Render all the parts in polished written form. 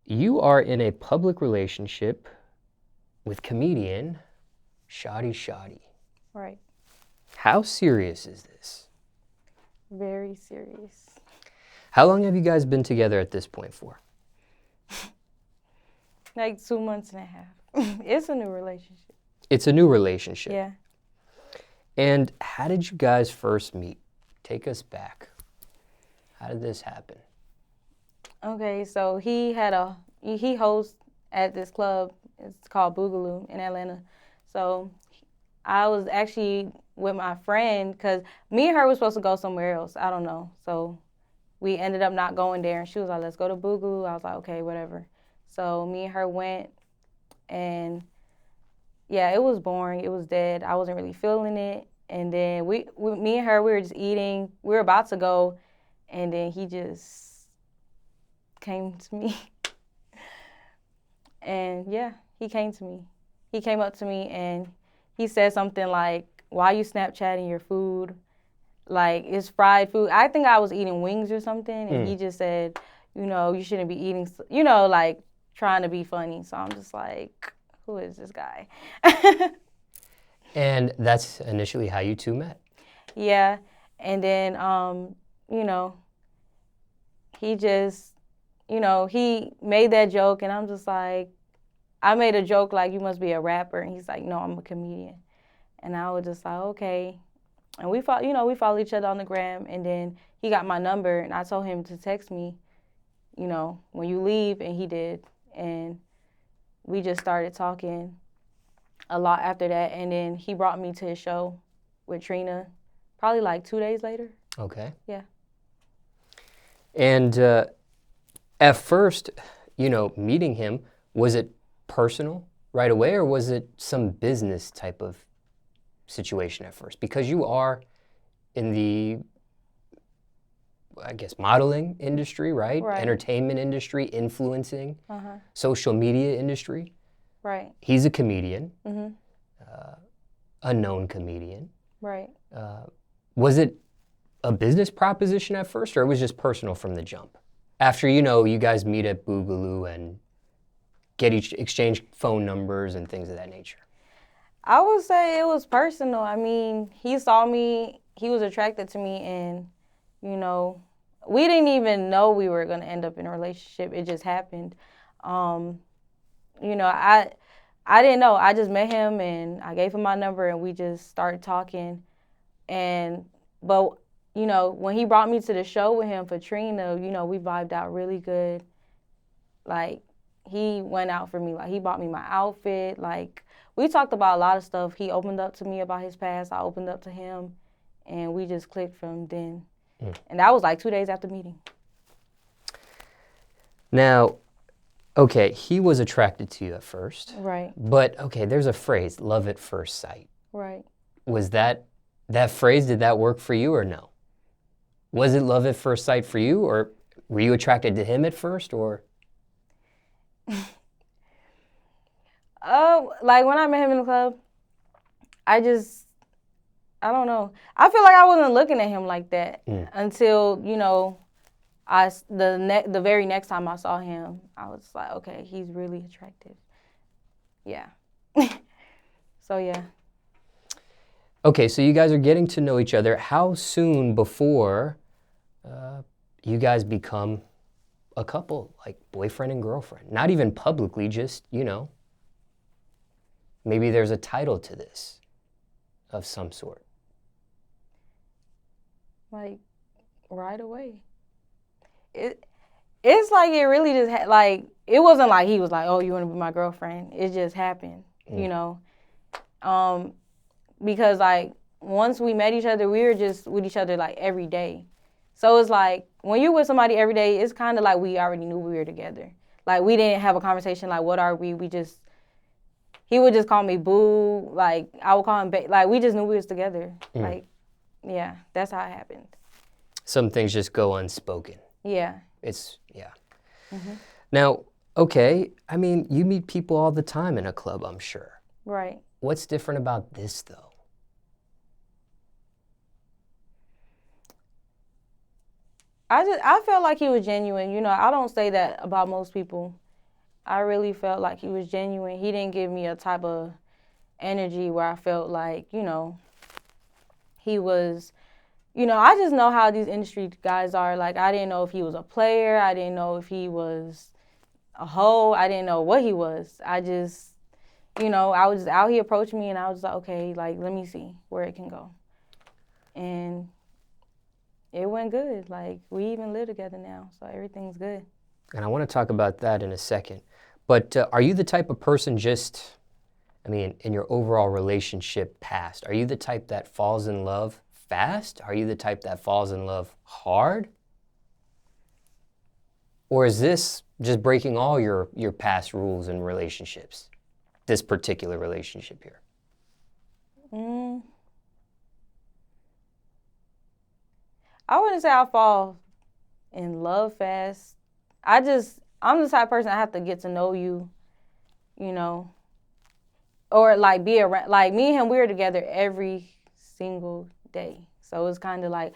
you are in a public relationship with comedian Shawty Shawty. Right. How serious is this? Very serious. How long have you guys been together at this point for? Like 2 months and a half. It's a new relationship. It's a new relationship. Yeah. And how did you guys first meet? Take us back. How did this happen? Okay, so he hosts at this club. It's called Boogaloo in Atlanta. So I was actually with my friend because me and her were supposed to go somewhere else. I don't know. So we ended up not going there. And she was like, let's go to Boogaloo. I was like, okay, whatever. So me and her went, and yeah, it was boring. It was dead. I wasn't really feeling it. And then me and her, we were just eating. We were about to go, and then he just came to me. And yeah, he came to me. He came up to me and he said something like, why you Snapchatting your food? Like, it's fried food. I think I was eating wings or something, and he just said, you shouldn't be eating, like trying to be funny. So I'm just like, who is this guy? And that's initially how you two met? Yeah. And then, he just, he made that joke, and I'm just like, I made a joke like, you must be a rapper. And he's like, no, I'm a comedian. And I was just like, okay. And we follow each other on the gram. And then he got my number, and I told him to text me, when you leave, and he did. And we just started talking a lot after that. And then he brought me to his show with Trina, probably like 2 days later. Okay. Yeah. And at first, meeting him, was it personal right away, or was it some business type of situation at first? Because you are in the, I guess, modeling industry, right? Right. Entertainment industry, influencing, social media industry. Right. He's a comedian, Mm-hmm. a known comedian. Right. Was it a business proposition at first, or it was just personal from the jump? After, you guys meet at Boogaloo and exchange phone numbers and things of that nature. I would say it was personal. I mean, he saw me, he was attracted to me, and, we didn't even know we were going to end up in a relationship. It just happened. I didn't know. I just met him, and I gave him my number, and we just started talking. But when he brought me to the show with him for Trina, we vibed out really good. Like, he went out for me. Like, he bought me my outfit. Like, we talked about a lot of stuff. He opened up to me about his past. I opened up to him, and we just clicked from then. And that was like 2 days after meeting. Now, okay, he was attracted to you at first. Right. But, okay, there's a phrase, love at first sight. Right. Was that phrase, did that work for you or no? Was it love at first sight for you, or were you attracted to him at first, or? Like when I met him in the club, I don't know. I feel like I wasn't looking at him like that until, the very next time I saw him, I was like, okay, he's really attractive. Yeah. So, yeah. Okay, so you guys are getting to know each other. How soon before you guys become a couple, like boyfriend and girlfriend? Not even publicly, just, maybe there's a title to this of some sort. Like, right away. It's like it really just, it wasn't like he was like, oh, you want to be my girlfriend. It just happened, because, like, once we met each other, we were just with each other, like, every day. So it's like, when you're with somebody every day, it's kind of like we already knew we were together. Like, we didn't have a conversation like, what are we? He would just call me boo. Like, I would call him like, we just knew we was together. Like, yeah, that's how it happened. Some things just go unspoken. Yeah. Yeah. Now, okay, I mean, you meet people all the time in a club, I'm sure. Right. What's different about this, though? I felt like he was genuine. I don't say that about most people. I really felt like he was genuine. He didn't give me a type of energy where I felt like, he was, I just know how these industry guys are. Like, I didn't know if he was a player. I didn't know if he was a hoe. I didn't know what he was. I just, I was just out. He approached me and I was like, okay, like, let me see where it can go. And it went good. Like, we even live together now, so everything's good. And I want to talk about that in a second. But are you the type of person in your overall relationship past, are you the type that falls in love fast? Are you the type that falls in love hard? Or is this just breaking all your past rules and relationships, this particular relationship here? I wouldn't say I fall in love fast. I'm the type of person I have to get to know you, or like be around. Like me and him, we're together every single day. So it's kind of like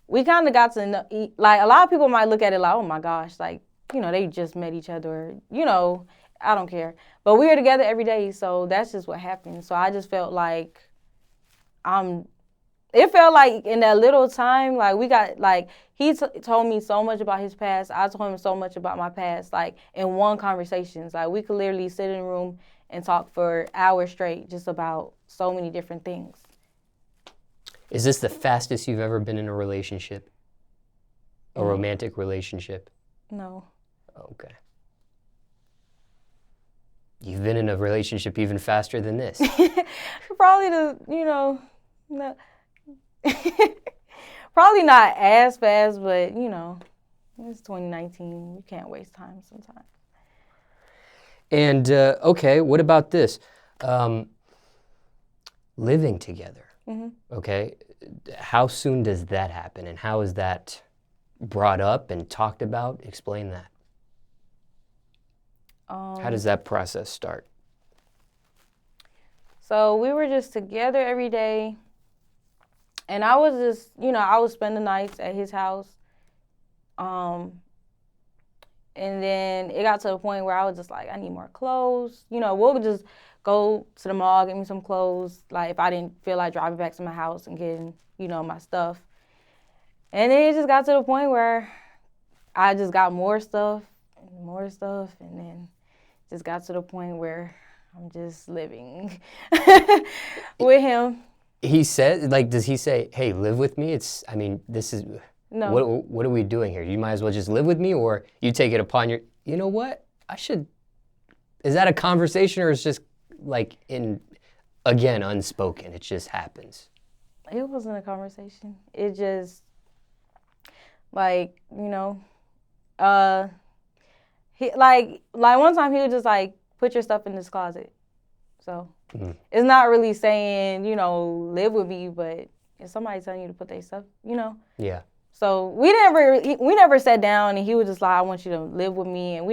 we kind of got to know. Like a lot of people might look at it like, oh my gosh, like they just met each other. I don't care. But we're together every day, so that's just what happened. So I just felt like it felt like in that little time, like we got, like, he told me so much about his past. I told him so much about my past, like, in one conversation. Like, we could literally sit in a room and talk for hours straight just about so many different things. Is this the fastest you've ever been in a relationship? A romantic relationship? No. Okay. You've been in a relationship even faster than this. Probably no. Probably not as fast, but it's 2019. You can't waste time sometimes. And okay, what about this? Living together. Mm-hmm. Okay, how soon does that happen, and how is that brought up and talked about? Explain that. How does that process start? So we were just together every day. And I was just, I would spend the nights at his house. And then it got to the point where I was just like, I need more clothes. We'll just go to the mall, get me some clothes. Like, if I didn't feel like driving back to my house and getting, my stuff. And then it just got to the point where I just got more stuff. And then just got to the point where I'm just living with him. He said, like, does he say, hey, live with me? This is, no. What are we doing here? You might as well just live with me, or you take it upon your, you know what? Is that a conversation, or is just like again, unspoken? It just happens. It wasn't a conversation. It just, like, he, like one time he was just like, put your stuff in this closet. So it's not really saying, live with me, but if somebody's telling you to put their stuff, Yeah. So we never sat down and he was just like, I want you to live with me. And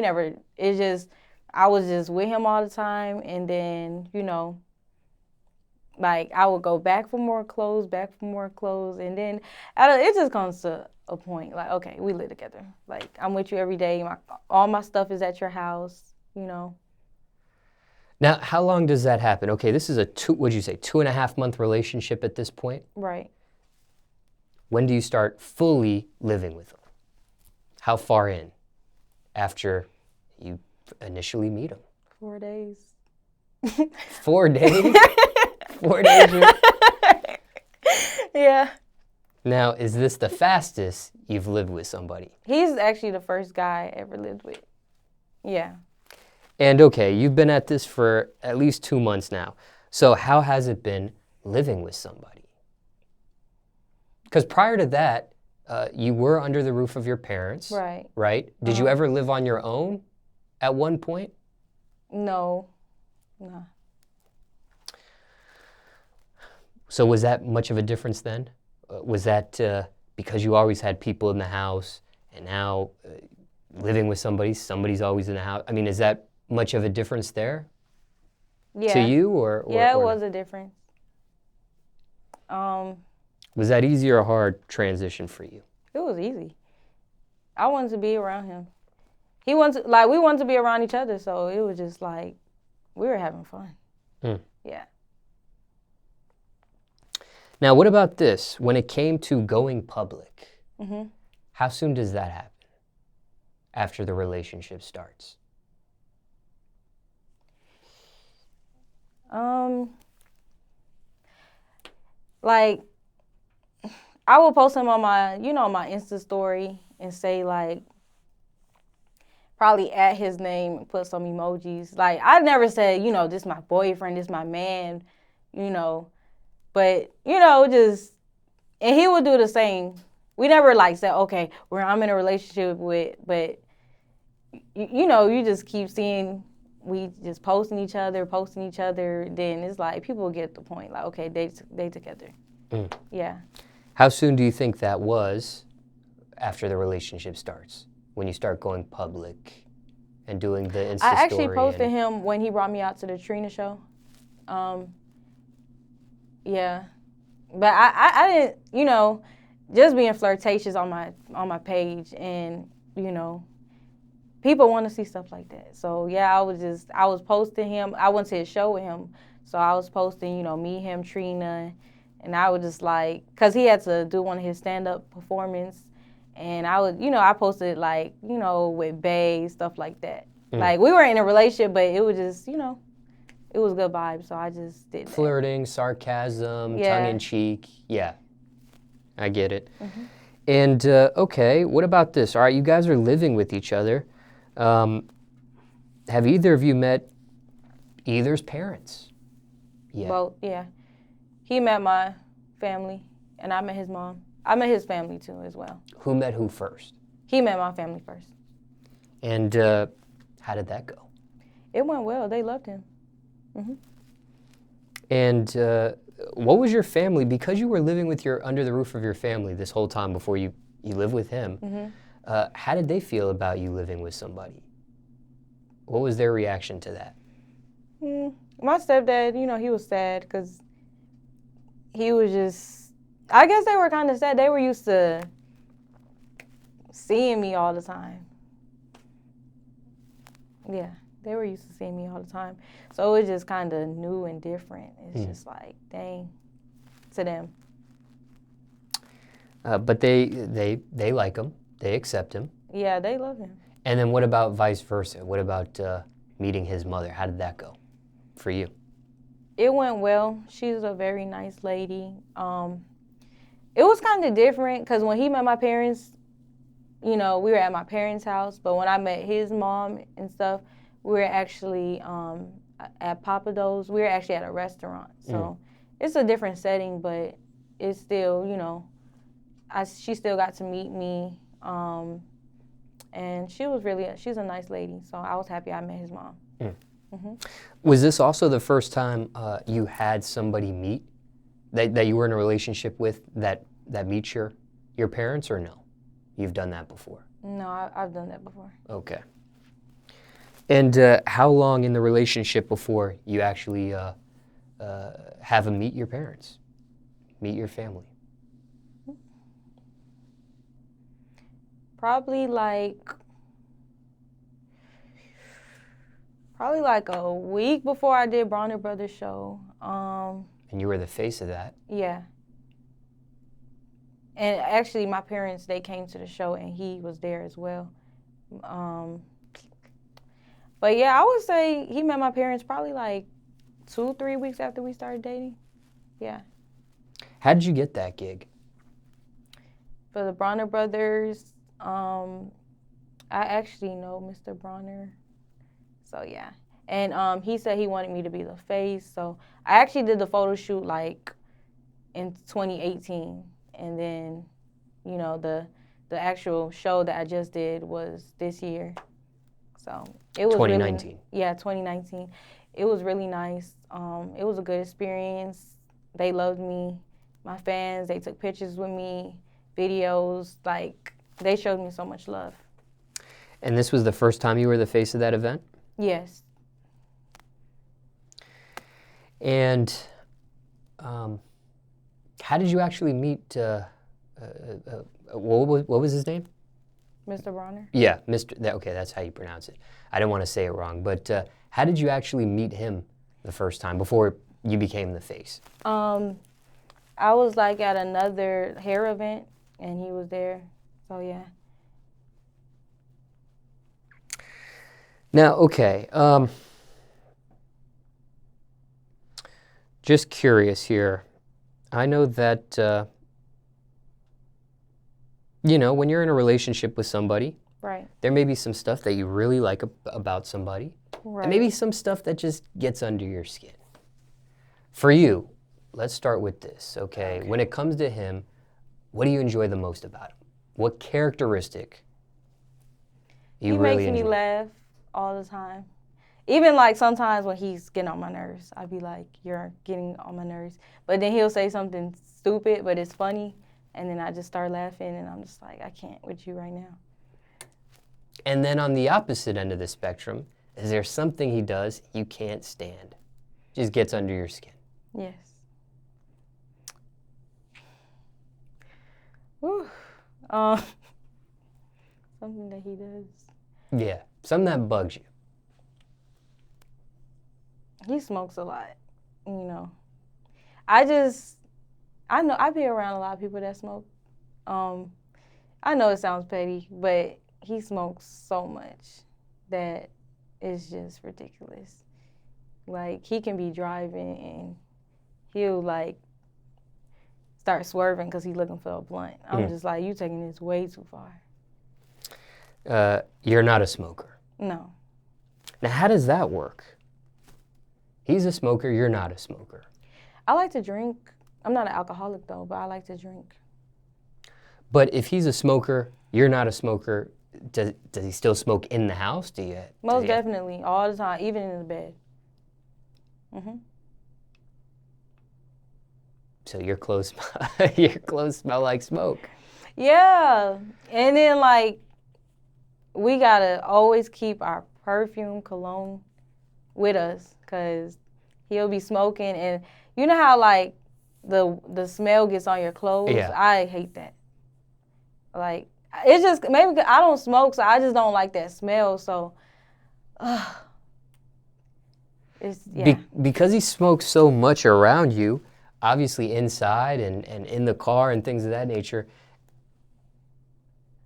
I was just with him all the time. And then, like I would go back for more clothes. And then it just comes to a point like, okay, we live together. Like, I'm with you every day. All my stuff is at your house, Now, how long does that happen? Okay, this is a 2.5 month relationship at this point? Right. When do you start fully living with him? How far in after you initially meet him? 4 days. 4 days? 4 days? Yeah. Now, is this the fastest you've lived with somebody? He's actually the first guy I ever lived with. Yeah. And okay, you've been at this for at least 2 months now. So how has it been living with somebody? Because prior to that, you were under the roof of your parents. Right. Right? Did you ever live on your own at one point? No. So was that much of a difference then? Was that because you always had people in the house, and now living with somebody's always in the house? I mean, is that much of a difference there? Yeah. To you, or yeah, it was a difference. Was that easy or a hard transition for you? It was easy. I wanted to be around him. he wanted like we wanted to be around each other, so it was just like we were having fun. Mm. Yeah. Now, what about this? When it came to going public, Mhm. how soon does that happen after the relationship starts? Like I will post him on my, my Insta story and say like probably add his name and put some emojis. Like I never said, this my boyfriend, this my man, but just and he would do the same. We never like said, okay, where I'm in a relationship with, but you just keep seeing we just posting each other. Then it's like people get the point. Like, okay, they together. Mm. Yeah. How soon do you think that was after the relationship starts? When you start going public and doing the Insta story? I actually posted him when he brought me out to the Trina show. Yeah. But I didn't, just being flirtatious on my page and, people want to see stuff like that. So yeah, I was posting him. I went to his show with him. So I was posting, me, him, Trina, and I was just like, cause he had to do one of his stand-up performance, and I would, I posted like, with Bay, stuff like that. Mm. Like we were in a relationship, but it was just, it was good vibes. So I just did that. Flirting, sarcasm, Yeah. tongue in cheek. Yeah, I get it. Mm-hmm. And okay, what about this? All right, you guys are living with each other. Have either of you met either's parents? Yeah. Both, yeah. He met my family, and I met his mom. I met his family too, as well. Who met who first? He met my family first. And how did that go? It went well. They loved him. Mm-hmm. And what was your family, because you were living with under the roof of your family this whole time before you lived with him, Mm-hmm. How did they feel about you living with somebody? What was their reaction to that? My stepdad, he was sad because he was just, I guess they were kind of sad. They were used to seeing me all the time. Yeah, they were used to seeing me all the time. So it was just kind of new and different. It's just like, dang, to them. But they like him. They accept him. Yeah, they love him. And then what about vice versa? What about meeting his mother? How did that go for you? It went well. She's a very nice lady. It was kind of different because when he met my parents, we were at my parents' house. But when I met his mom and stuff, we were actually at Papa Do's. We were actually at a restaurant. So it's a different setting, but it's still, she still got to meet me. And she's a nice lady. So I was happy I met his mom. Mm-hmm. Was this also the first time you had somebody meet that you were in a relationship with that meets your parents, or no? You've done that before? No, I've done that before. Okay. And how long in the relationship before you actually have him meet your parents, meet your family? Probably like a week before I did Bronner Brothers show. And you were the face of that. Yeah. And actually, my parents, they came to the show, and he was there as well. But yeah, I would say he met my parents probably like 2-3 weeks after we started dating. Yeah. How did you get that gig? For the Bronner Brothers, I actually know Mr. Bronner. So yeah. And he said he wanted me to be the face. So I actually did the photo shoot like in 2018. And then, the actual show that I just did was this year. So it was 2019. Really, yeah, 2019. It was really nice. It was a good experience. They loved me. My fans, they took pictures with me, videos. Like, they showed me so much love. And this was the first time you were the face of that event? Yes. And how did you actually meet, what was his name? Mr. Bronner. Yeah, okay, that's how you pronounce it. I didn't want to say it wrong, but how did you actually meet him the first time before you became the face? I was like at another hair event, and he was there. So yeah. Now, okay, just curious here. I know that, when you're in a relationship with somebody, Right. there may be some stuff that you really like about somebody, Right. and maybe some stuff that just gets under your skin. For you, let's start with this, okay? When it comes to him, what do you enjoy the most about him? What characteristic you really He makes enjoy? me laugh all the time. Even like sometimes when he's getting on my nerves, I'd be like, "You're getting on my nerves," but then he'll say something stupid, but it's funny, and then I just start laughing, and I'm just like, "I can't with you right now." And then on the opposite end of the spectrum, is there something he does you can't stand? Just gets under your skin. Yes. Whew. Something that he does. Yeah, something that bugs you. He smokes a lot, I know I be around a lot of people that smoke. I know it sounds petty, but he smokes so much that it's just ridiculous. Like, he can be driving and he'll like start swerving because he's looking for a blunt. I'm just like, you taking this way too far. You're not a smoker. No. Now, how does that work? He's a smoker, you're not a smoker. I like to drink. I'm not an alcoholic though, but I like to drink. But if he's a smoker, you're not a smoker, does he still smoke in the house? Most definitely, all the time, even in the bed. So your clothes smell like smoke. Yeah, and then like we gotta always keep our perfume, cologne with us, cause he'll be smoking, and you know how like the smell gets on your clothes. Yeah. I hate that. Like, it's just maybe I don't smoke, so I just don't like that smell. So, it's yeah. Because he smokes so much around you, obviously inside and in the car and things of that nature.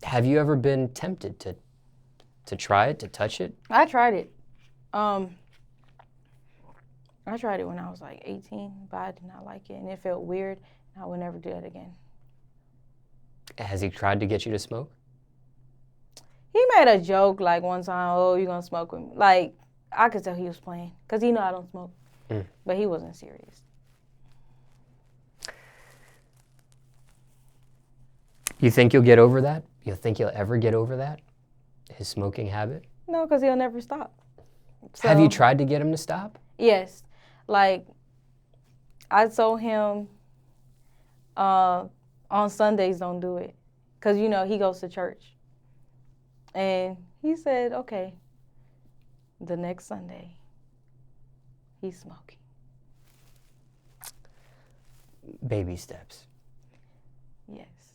Have you ever been tempted to try it, to touch it? I tried it. I tried it when I was like 18, but I did not like it, and it felt weird. And I would never do that again. Has he tried to get you to smoke? He made a joke like one time, "Oh, you gonna smoke with me?" Like, I could tell he was playing, cause he know I don't smoke, but he wasn't serious. You think you'll get over that? You think you'll ever get over that? His smoking habit? No, cause he'll never stop. So, Have you tried to get him to stop? Yes. Like, I told him on Sundays don't do it. Because, he goes to church. And he said, okay, the next Sunday, he's smoking. Baby steps. Yes.